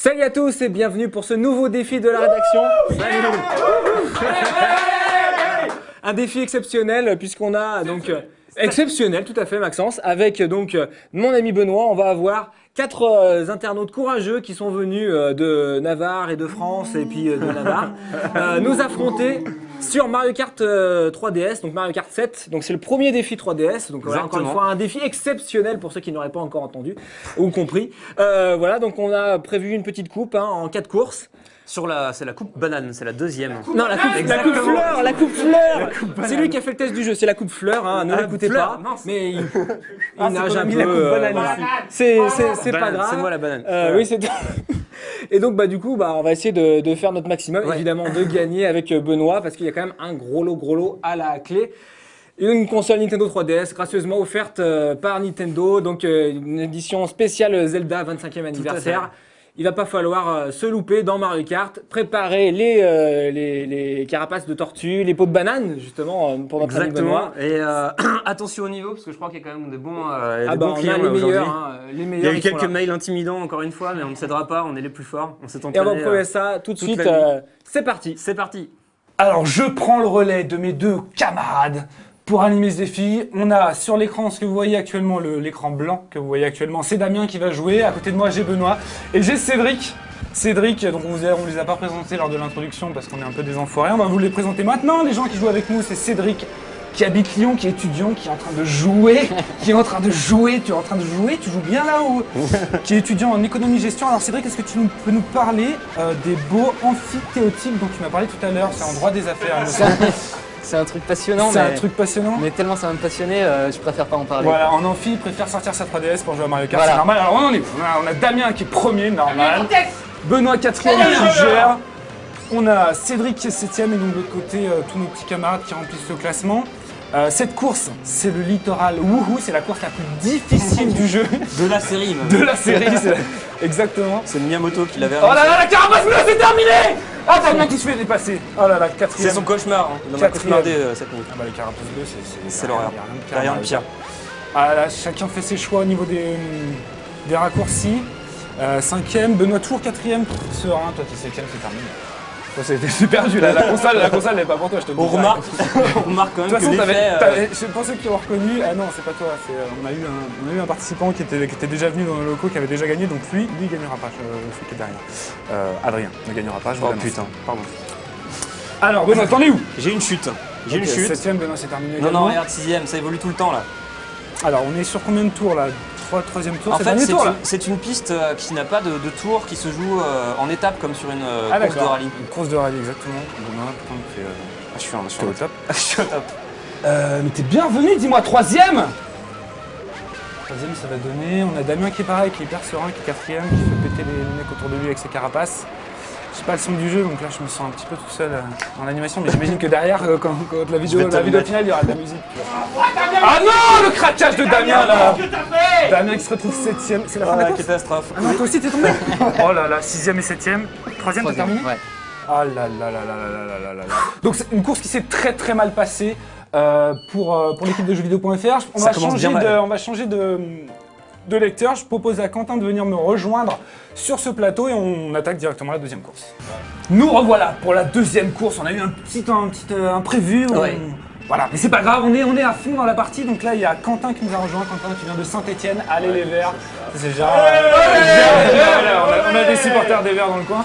Salut à tous et bienvenue pour ce nouveau défi de la rédaction. Un défi exceptionnel puisqu'on a donc exceptionnel, tout à fait Maxence, avec donc mon ami Benoît. On va avoir 4 internautes courageux qui sont venus de Navarre et de France et puis de Navarre nous affronter sur Mario Kart 3DS, donc Mario Kart 7. Donc c'est le premier défi 3DS. Donc voilà, encore une fois un défi exceptionnel pour ceux qui n'auraient pas encore entendu ou compris. Voilà, donc on a prévu une petite coupe en 4 courses. C'est la coupe banane, c'est la deuxième. Non, la coupe fleur. C'est lui qui a fait le test du jeu, c'est la coupe fleur, hein, ne l'écoutez pas. Mais il nage un peu. C'est pas grave. C'est moi la banane. Oui, c'est. Et donc du coup on va essayer de faire notre maximum, évidemment de gagner avec Benoît parce qu'il y a quand même un gros lot à la clé. Une console Nintendo 3DS gracieusement offerte par Nintendo, donc une édition spéciale Zelda 25e anniversaire. Il va pas falloir se louper dans Mario Kart, préparer les carapaces de tortue, les pots de banane justement pour notre ami Benoît. Et attention au niveau parce que je crois qu'il y a quand même des bons, on clients a les aujourd'hui. meilleurs, Il y a eu quelques mails intimidants encore une fois, mais on ne cédera pas, on est les plus forts. On s'est entraîné. Et on va prouver ça tout de suite. C'est parti. C'est parti. Alors je prends le relais de mes deux camarades pour animer ce défi. On a sur l'écran ce que vous voyez actuellement, l'écran blanc que vous voyez actuellement, c'est Damien qui va jouer. À côté de moi j'ai Benoît et j'ai Cédric. Donc on les a pas présentés lors de l'introduction parce qu'on est un peu des enfoirés. On va vous les présenter maintenant. Les gens qui jouent avec nous, c'est Cédric qui habite Lyon, qui est étudiant, qui est en train de jouer. Tu es en train de jouer, tu joues bien là-haut. Qui est étudiant en économie-gestion. Alors Cédric, est-ce que tu peux nous parler des beaux amphithéotiques dont tu m'as parlé tout à l'heure? C'est en droit des affaires. C'est un truc passionnant. C'est un truc passionnant. Mais tellement ça va me passionner, je préfère pas en parler. Voilà, en amphi, il préfère sortir sa 3DS pour jouer à Mario Kart, c'est normal. Alors on en est. On a Damien qui est premier, normal. Benoît 4e qui gère. On a Cédric qui est 7e et donc de l'autre côté, tous nos petits camarades qui remplissent le classement. Cette course, c'est le littoral Woohoo, c'est la course la plus difficile du jeu. De la série même. De la série, exactement. C'est Miyamoto qui l'avait Oh là là, la carapace bleue, c'est terminé. Ah, Damien qui se fait dépasser. Oh là là, 4e. C'est son cauchemar, hein. Il en a cauchemardé cette nuit. Ah bah les carapaces bleues, c'est l'horreur. Rien de pire. Ah là, chacun fait ses choix au niveau des raccourcis. 5e, Benoît toujours 4e, serein, toi t'es 7e, c'est terminé. Toi c'était super dur, la console elle est pas pour toi, je te le dis. On remarque quand même que l'effet... Pour ceux qui ont reconnu, ah non c'est pas toi, on a eu un participant qui était déjà venu dans nos locaux, qui avait déjà gagné, donc lui il gagnera pas, celui qui est derrière. Adrien ne gagnera pas, je vous l'annonce. Putain, pardon. Alors Benoît, t'en es où? J'ai une chute. 7e, Benoît c'est terminé. Non, regarde, 6e, ça évolue tout le temps là. Alors on est sur combien de tours là? 3e tour, en c'est fait, le dernier tour là? c'est une piste qui n'a pas de tour, qui se joue en étapes comme sur une course de rallye. Une course de rallye, exactement. Benoît, putain, il fait... je suis au top. Je suis au top. Mais t'es bienvenu, dis-moi, 3e! 3e, ça va donner. On a Damien qui est pareil, qui est hyper serein, qui est 4e, qui fait péter les mecs autour de lui avec ses carapaces. Je sais pas le son du jeu, donc là je me sens un petit peu tout seul dans l'animation, mais j'imagine que derrière, quand la vidéo finale, il y aura de la musique. Ah non, le craquage de Damien là! Damien qui se retrouve 7e, c'est la fin de la course. Catastrophe. Ah non, toi aussi t'es tombé? Oh là là, 6e et 7e. 3e, t'as terminé? Ouais. Oh là là là là là là là là. Donc c'est une course qui s'est très mal passée pour l'équipe de jeuxvideo.fr. On va changer de lecteur. Je propose à Quentin de venir me rejoindre sur ce plateau et on attaque directement la deuxième course. Nous revoilà pour la deuxième course. On a eu un petit imprévu. Voilà, mais c'est pas grave, on est à fond dans la partie. Donc là, il y a Quentin qui nous a rejoint. Quentin qui vient de Saint-Etienne. Allez les Verts. C'est déjà. On a des supporters des Verts dans le coin.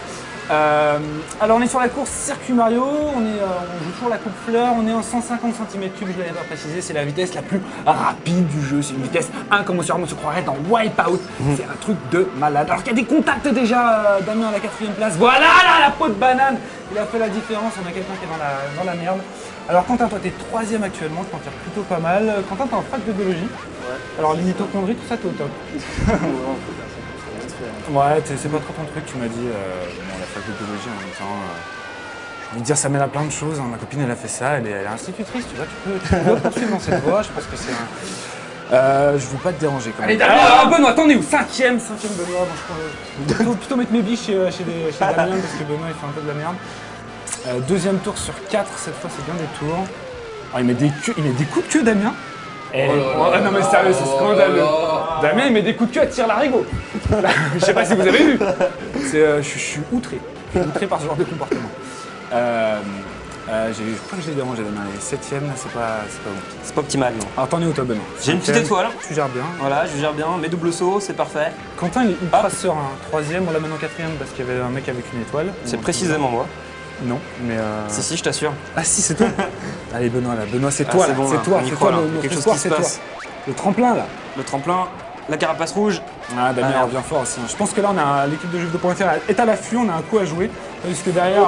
Alors on est sur la course Circuit Mario, on joue toujours la coupe fleur, on est en 150 cm3, je ne l'avais pas précisé, c'est la vitesse la plus rapide du jeu, c'est une vitesse incommensurable, on se croirait dans Wipeout, c'est un truc de malade. Alors qu'il y a des contacts déjà, Damien à la 4e place, voilà là, la peau de banane, il a fait la différence, on a quelqu'un qui est dans la merde. Alors Quentin, toi t'es 3e actuellement, tu t'en tires plutôt pas mal. Quentin, t'es en fac de biologie. Ouais. Alors les mitochondries, tout ça t'es au top. Ouais, c'est pas trop ton truc, tu m'as dit, la fac de biologie en même temps, je veux dire, ça mène à plein de choses, hein. Ma copine elle a fait ça, elle est institutrice, tu vois, tu peux poursuivre dans cette voie, je pense que c'est un... je veux pas te déranger quand même. Allez, alors Benoît, t'en es où? 5e Benoît, bon, je peux plutôt mettre mes billes chez Damien, parce que Benoît il fait un peu de la merde. Deuxième tour sur 4, cette fois c'est bien des tours. Alors, il met des coups de queue Damien. Non mais sérieux, c'est scandaleux. Damien il met des coups de queue à tirer l'arigot. Je sais pas si vous avez vu. Je suis outré. Je suis outré par ce genre de comportement. Je crois que je l'ai dérangé Damien. Les 7ème, c'est pas bon. C'est pas optimal, non. Alors t'en es où toi Benoît? J'ai une petite étoile. Tu gères bien. Voilà, je gère bien. Mes doubles sauts, c'est parfait. Quentin il est ultra serein. 3ème, on l'amène en 4ème parce qu'il y avait un mec avec une étoile. C'est précisément moi. Non, mais Si, je t'assure. Ah si, c'est toi. Allez Benoît là, Benoît c'est Ah, toi c'est là, bon, c'est là. toi, On y c'est croit, toi, là. notre Quelque chose espoir qui c'est se toi. passe. Le tremplin là. Le tremplin, la carapace rouge. Ah Damien merde. revient fort aussi. Je pense que là on a l'équipe de jeuxvideo.fr est à l'affût, on a un coup à jouer. Parce que derrière,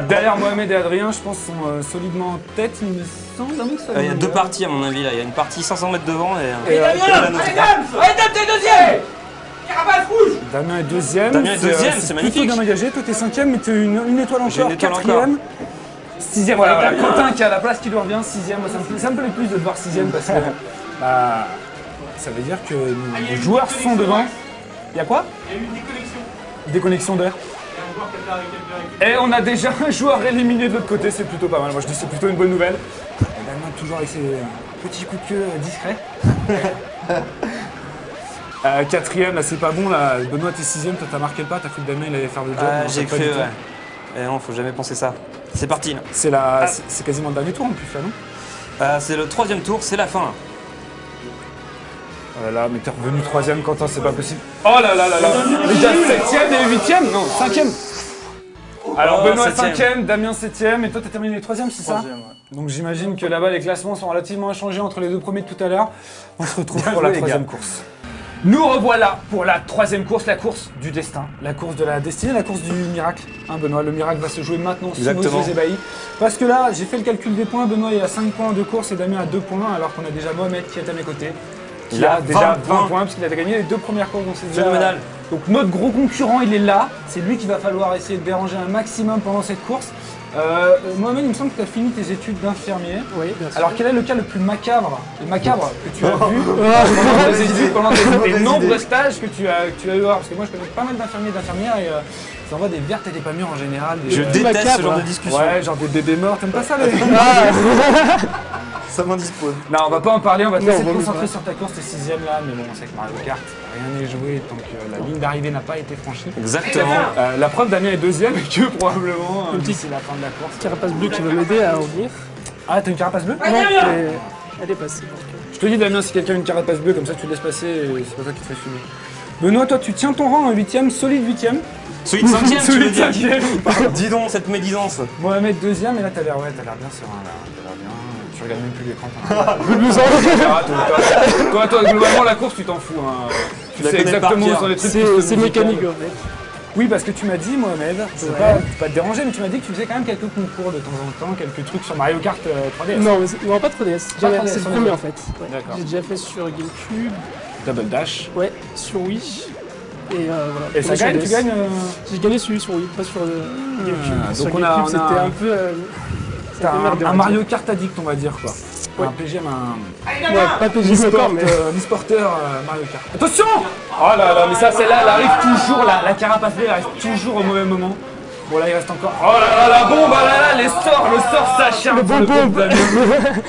derrière Mohamed et Adrien, je pense sont solidement en tête, il me semble. Il y a 2 parties à mon avis là. Il y a une partie 500 mètres devant et. Damien est deuxième. Damien est deuxième, c'est magnifique. Plutôt bien engagé, toi t'es 5ème, mais t'as une étoile J'ai encore, une étoile 4ème. 6ème, voilà, Quentin qui a la place qui lui revient, 6ème. Ça me plaît plus de te voir 6ème parce que bah, ça veut dire que nos joueurs sont devant. Il y a quoi? Il y a eu une déconnexion. Déconnexion d'air. Et on a déjà un joueur éliminé de l'autre côté, c'est plutôt pas mal. Moi je dis c'est plutôt une bonne nouvelle. Et Damien toujours avec ses petits coups de queue discrets. 4ème, là c'est pas bon là. Benoît t'es 6ème, toi t'as marqué le pas, t'as cru que Damien il allait faire le job. Ah, Non, j'ai pas cru, du tout. ouais. Et non, faut jamais penser ça. C'est parti là. C'est quasiment le dernier tour en plus là, non? C'est le 3ème tour, c'est la fin. Là. Oh là là, mais t'es revenu 3ème Quentin, c'est pas possible. Oh là là là là. Les gars, 7ème et 8ème? Non, 5ème. Alors Benoît 5ème, Damien 7ème et toi t'as terminé les 3ème, c'est ça? 3ème, ouais. Donc j'imagine que là-bas les classements sont relativement inchangés entre les deux premiers de tout à l'heure. On se retrouve pour la 3ème course. Nous revoilà pour la 3ème course, la course du destin, la course de la destinée, la course du miracle. Hein Benoît, le miracle va se jouer maintenant sous nos yeux ébahis. Parce que là, j'ai fait le calcul des points, Benoît est à 5 points de course et Damien à 2 points, alors qu'on a déjà Mohamed qui est à mes côtés. Qui a déjà 20 points parce qu'il a gagné les 2 premières courses. Donc c'est déjà Phénoménal. Donc notre gros concurrent, il est là. C'est lui qu'il va falloir essayer de déranger un maximum pendant cette course. Mohamed, il me semble que tu as fini tes études d'infirmier. Oui, bien sûr. Alors quel est le cas le plus macabre que tu as vu pendant tes études, pendant tes nombreux stages que tu as eu? Parce que moi je connais pas mal d'infirmiers et d'infirmières et ils envoient des vertes et des pas mûres en général. Je déteste ce genre de discussion. Ouais, genre des bébés morts, t'aimes pas ça les Ça m'indispose. Non, on va pas en parler, on va te laisser te vaut mieux concentrer pas. sur ta course, t'es 6ème là, mais bon, on sait que Mario Kart, rien n'est joué tant que la ligne d'arrivée n'a pas été franchie. Exactement. La preuve, Damien est 2ème et que probablement d'ici la fin de la course. Carapace bleue qui veut m'aider à revenir. Ah, t'as une carapace bleue? Non, elle est passée. Je te dis, Damien, si quelqu'un a une carapace bleue, comme ça tu le laisses passer et c'est pas toi qui te fais fumer. Benoît, toi, tu tiens ton rang en 8ème, solide 8ème. Celui de 5ème, tu veux Solide dire. 5ème. Dis donc, cette médisance. Mohamed 2ème, et là, t'as l'air bien serein, là. T'as l'air bien. Tu regardes même plus l'écran. Toi, globalement, la course, tu t'en fous. Hein. Tu la sais connais exactement par où sont les trucs. C'est mécanique en fait. Oui, parce que tu m'as dit, Mohamed, je veux pas te déranger, mais tu m'as dit que tu faisais quand même quelques concours de temps en temps, quelques trucs sur Mario Kart 3DS. Non, pas 3DS. Pas 3DS, C'est le on est premier bon. en fait. Ouais. D'accord. J'ai déjà fait sur GameCube, Double Dash. ouais, sur Wii. Et voilà. Et ça Sur gagne, DS. tu gagnes J'ai gagné celui sur Wii, pas sur GameCube. donc Sur on a- GameCube, on a- c'était un peu. T'as merdé, on un va dire. Mario Kart addict, on va dire quoi. Ouais. Un PGM, un Ouais, pas PG encore, mais. e-sporteur Mario Kart. Attention! Oh là là, mais ça, celle-là, elle arrive toujours, la carapace bleue, elle arrive toujours au mauvais moment. Bon, là, il reste encore. Oh là là, la bombe, ah là là, le sort s'acharne pour le pauvre Damien.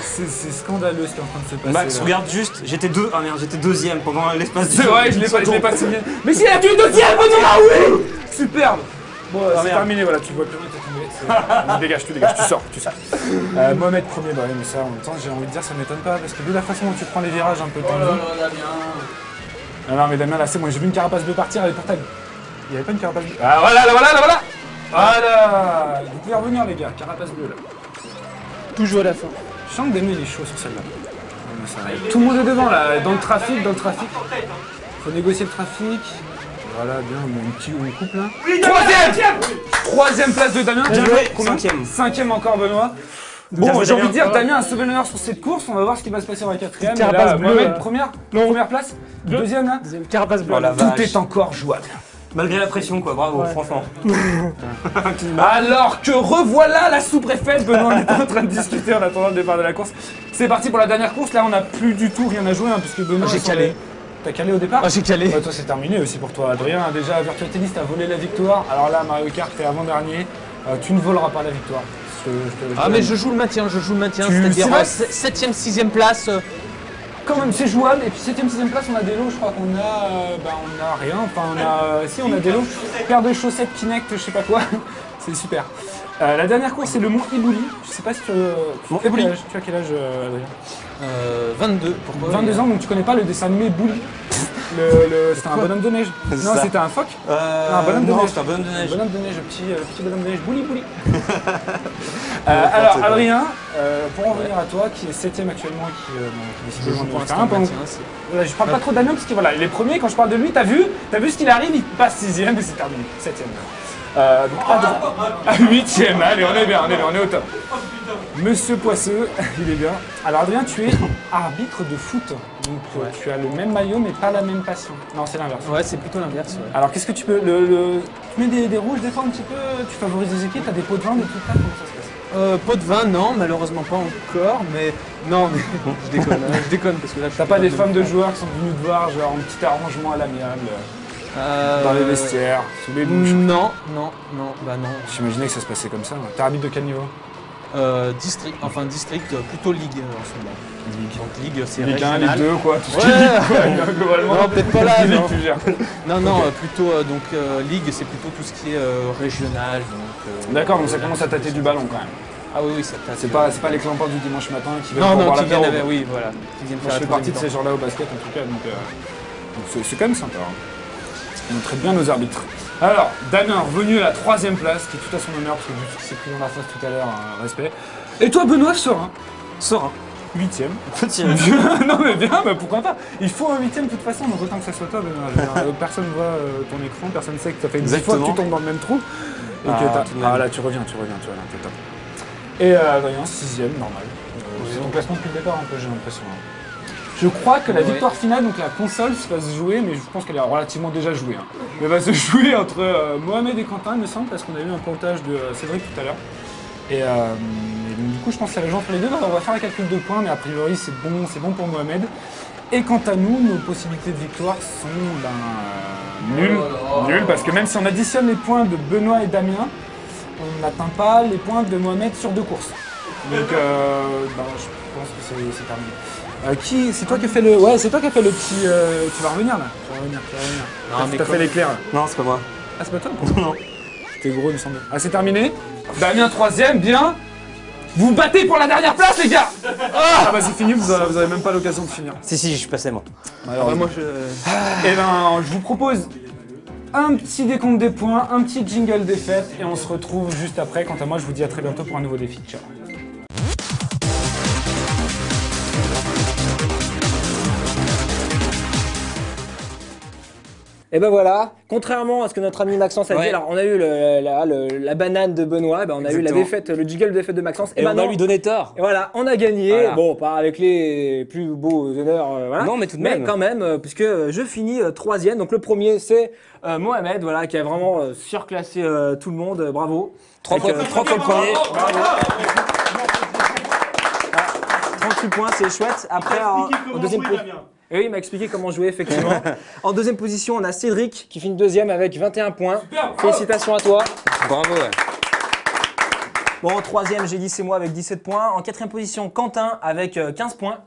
C'est scandaleux ce qui est en train de se passer. Max, là. regarde juste, j'étais 2ème pendant l'espace C'est vrai, je l'ai pas signé. Mais s'il a tué deuxième, Benoît, oui! Superbe! Bon, c'est merde. terminé, voilà, tu vois plus rien, t'es tombé. Tu dégages, tu sors, tu sors. Mohamed premier, bah oui, mais ça, en même temps, j'ai envie de dire, ça m'étonne pas, parce que vu la façon dont tu prends les virages un peu tendus. Ah non, mais Damien, là, c'est moi, j'ai vu une carapace bleue partir, elle est portable. Il y avait pas une carapace bleue. Ah, voilà. Voilà! Vous pouvez revenir, les gars, carapace bleue, là. Tout joue à la fin. Je sens que Damien, il est chaud sur celle-là. Tout le monde est devant, là, dans le trafic. Faut négocier le trafic. Voilà, bien, on coupe là. Troisième place de Damien. Bien joué. Combien? 5ème encore, Benoît. Bien Bon, joué, j'ai envie de Damien. dire, Damien a un souvenir sur cette course. On va voir ce qui va se passer dans la 4ème. Et Carapace là, bleue, Mohamed, première place. Deuxième, là. Deuxième carapace bleue. Oh la Tout vache. est encore jouable. Malgré la pression, quoi, bravo, Ouais. franchement. Alors que revoilà la sous-préfète, Benoît, on était en train de discuter en attendant le départ de la course. C'est parti pour la dernière course. Là, on n'a plus du tout rien à jouer, hein, puisque Benoît. J'ai calé. T'as calé au départ? J'ai calé. Ouais, toi c'est terminé aussi pour toi, Adrien. Déjà, Virtua Tennis, t'as volé la victoire. Alors là, Mario Kart, t'es avant-dernier. Tu ne voleras pas la victoire. te Ah mais je joue le maintien, Tu- c'est-à-dire c'est vrai 7ème, 6ème place. Quand même, c'est jouable. Et puis 7ème, 6ème place, on a des lots, je crois qu'on a rien. Enfin, si, on a des lots. Paire de chaussettes Kinect, je sais pas quoi. C'est super. La dernière course, c'est le Mont Ibouli. Je sais pas si tu as quel âge, Adrien 22, pourquoi 22 ans, donc tu connais pas le dessin animé Bouli. C'était un bonhomme de neige. Non, c'était un phoque. Un bonhomme de non, neige. c'est un bonhomme de neige. Bonhomme de neige, petit bonhomme de neige, Bouli Bouli. Alors, Adrien, pour en revenir à toi, qui est 7ème actuellement, qui décide de jouer pour l'instant. Je parle pas trop d'Adrien parce que voilà, il est premier. Quand je parle de lui, t'as vu ce qu'il arrive, il passe 6ème et c'est terminé. 7ème. Donc 8ème, allez, on est bien, on est au top. Monsieur Poisseux, il est bien. Alors Adrien, tu es arbitre de foot. Donc tu as le même maillot mais pas la même passion. Non, c'est l'inverse. Ouais, c'est plutôt l'inverse. Ouais. Alors qu'est-ce que tu peux... Tu mets des rouges des fois un petit peu, tu favorises les équipes, t'as des pots de vin, des trucs là, comment ça se passe? Pot de vin, non, malheureusement pas encore, mais non, mais je déconne parce que là je T'as suis pas des de femmes de foot. joueurs qui sont venus te voir, genre un petit arrangement à l'amiable, dans les vestiaires, sous les douches? Non, bah non. J'imaginais que ça se passait comme ça. T'es arbitre de quel niveau? District, plutôt ligue en ce moment. Donc ligue, c'est Ligue 1, régional. Ligue 2, quoi, tout ce Ouais. qui est ligue, quoi, globalement. Non, peut-être pas là, C'est ligue non. que tu gères. Non, plutôt ligue, c'est plutôt tout ce qui est régional. D'accord, donc ça commence à tâter du ballon quand même. Ah oui, ça tâte. C'est pas les clampeurs du dimanche matin qui viennent Non, pour boire qui viennent l'apéro. oui, voilà. Qui viennent Moi, faire je fais la partie de troisième ces gens-là au basket en tout cas, donc c'est quand même sympa. Hein. On traite bien nos arbitres. Alors, Damien, revenu à la 3ème place, qui est tout à son honneur, parce que vu qu'il s'est pris dans la face tout à l'heure, respect. Et toi, Benoît, Serein. Serein. 8ème. Petit. Non mais bien, bah pourquoi pas. Il faut un 8ème de toute façon, donc autant que ça soit toi, Benoît. Je veux dire, personne voit ton écran, personne sait que ça fait 10 fois que Exactement. tu tombes dans le même trou. Et que tout de même. là, tu reviens, t'es top. Et Adrien, 6ème, normal. C'est ton classement depuis le départ un peu, j'ai l'impression. Hein. Je crois que la victoire finale, donc la console, va se jouer, mais je pense qu'elle est relativement déjà jouée. Hein. Elle va se jouer entre Mohamed et Quentin, il me semble, parce qu'on a eu un pontage de Cédric tout à l'heure. Et donc, du coup, je pense que ça va jouer entre les deux. On va faire la calcul de points, mais a priori, c'est bon pour Mohamed. Et quant à nous, nos possibilités de victoire sont nulles, parce que même si on additionne les points de Benoît et Damien, on n'atteint pas les points de Mohamed sur 2 courses. Donc, je pense que c'est terminé. C'est toi qui as fait le. Ouais, c'est toi qui as fait le petit. Tu vas revenir là. Tu vas revenir. Non, mais T'as fait l'éclair. Non, c'est pas moi. Ah, c'est pas toi? Non. T'es gros, il me semble. Ah, c'est terminé. Damien 3ème, bien. Vous battez pour la dernière place, les gars. Ah bah c'est fini, vous avez même pas l'occasion de finir. Si, je suis passé moi. Alors, moi, Eh ben, je vous propose un petit décompte des points, un petit jingle des fêtes, et on se retrouve juste après. Quant à moi, je vous dis à très bientôt pour un nouveau défi. Ciao. Et ben voilà, contrairement à ce que notre ami Maxence a dit, Ouais. alors on a eu la banane de Benoît, ben on a eu la Exactement. défaite, le jiggle de défaite de Maxence, Et ben on va non. lui donner tort. Et voilà, on a gagné, Voilà. bon, pas avec les plus beaux honneurs, voilà. Non, mais tout de même. quand même, puisque je finis 3ème, donc le premier c'est Mohamed, voilà, qui a vraiment surclassé tout le monde, bravo. 3 fois Avec, le premier. 38 points, c'est chouette. Après, en deuxième position. Et oui, il m'a expliqué comment jouer, effectivement. En deuxième position, on a Cédric qui finit 2ème avec 21 points. Félicitations à toi. Bravo, ouais. Bon, en 3ème, j'ai dit c'est moi avec 17 points. En 4ème position, Quentin avec 15 points.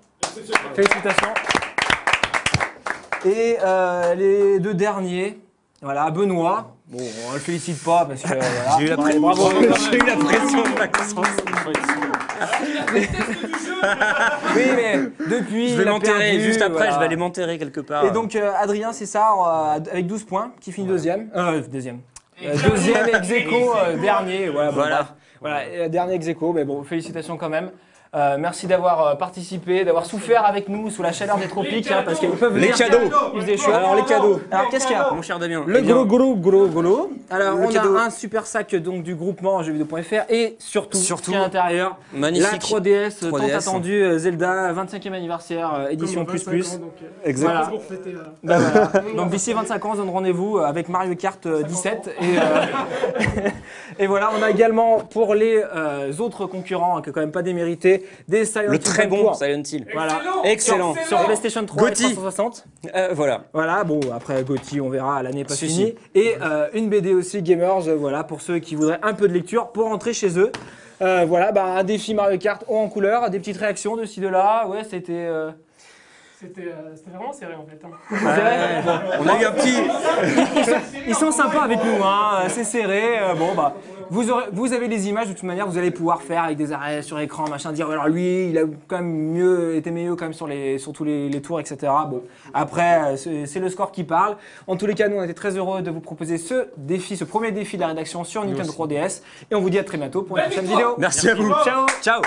Félicitations. Et les 2 derniers, voilà, Benoît. Bon, on le félicite pas parce que. Voilà. J'ai eu la Ouais, bravo. J'ai eu la pression de Maxence. Oui, mais depuis. Je vais il a m'enterrer, perdu, juste après, voilà. je vais aller m'enterrer quelque part. Et donc Adrien, c'est ça, avec 12 points, qui finit deuxième. Deuxième ex aequo, dernier. Ouais, bon, Voilà. bref. Voilà, dernier ex aequo, mais bon, félicitations quand même. Merci d'avoir participé, d'avoir souffert avec nous sous la chaleur des tropiques, hein, parce qu'ils peuvent Les venir. cadeaux. Il faisait chaud. Alors les cadeaux. Alors qu'est-ce qu'il y a? Mon cher Damien. Le eh bien, gros. Alors Le on cadeau. a un super sac donc du groupement jeuxvideo.fr et surtout, ce Surtout, qu'il y a à l'intérieur, magnifique. la 3DS, tant 3DS. attendue Zelda 25e anniversaire édition plus plus. Exactement. Voilà. Pour fêter. Bah voilà. Donc d'ici 25 ans, on se donne rendez-vous avec Mario Kart 17. Et voilà, on a également pour les autres concurrents, qui quand même pas démérités, des Silent Le Hill très bon Concours. Silent Hill. Voilà. Excellent. Sur PlayStation 3 et Gotti. 360. Voilà. Voilà, bon, après Gotti, on verra, l'année pas Si, finie. Et une BD aussi, Gamers, voilà, pour ceux qui voudraient un peu de lecture pour rentrer chez eux. Voilà, bah, un défi Mario Kart haut en couleur, des petites réactions de ci de là. Ouais, c'était. C'était vraiment serré en fait. Hein. C'est vrai. Bon. On a eu un petit. Ils sont sympas avec nous, hein. C'est serré. Bon, bah, vous avez les images de toute manière, vous allez pouvoir faire avec des arrêts sur écran, machin, dire alors lui, il a quand même été mieux quand même sur tous les tours, etc. Bon, après, c'est le score qui parle. En tous les cas, nous, on était très heureux de vous proposer ce premier défi de la rédaction sur Nintendo 3DS. Et on vous dit à très bientôt pour une prochaine vidéo. Merci à vous. Ciao. Ciao.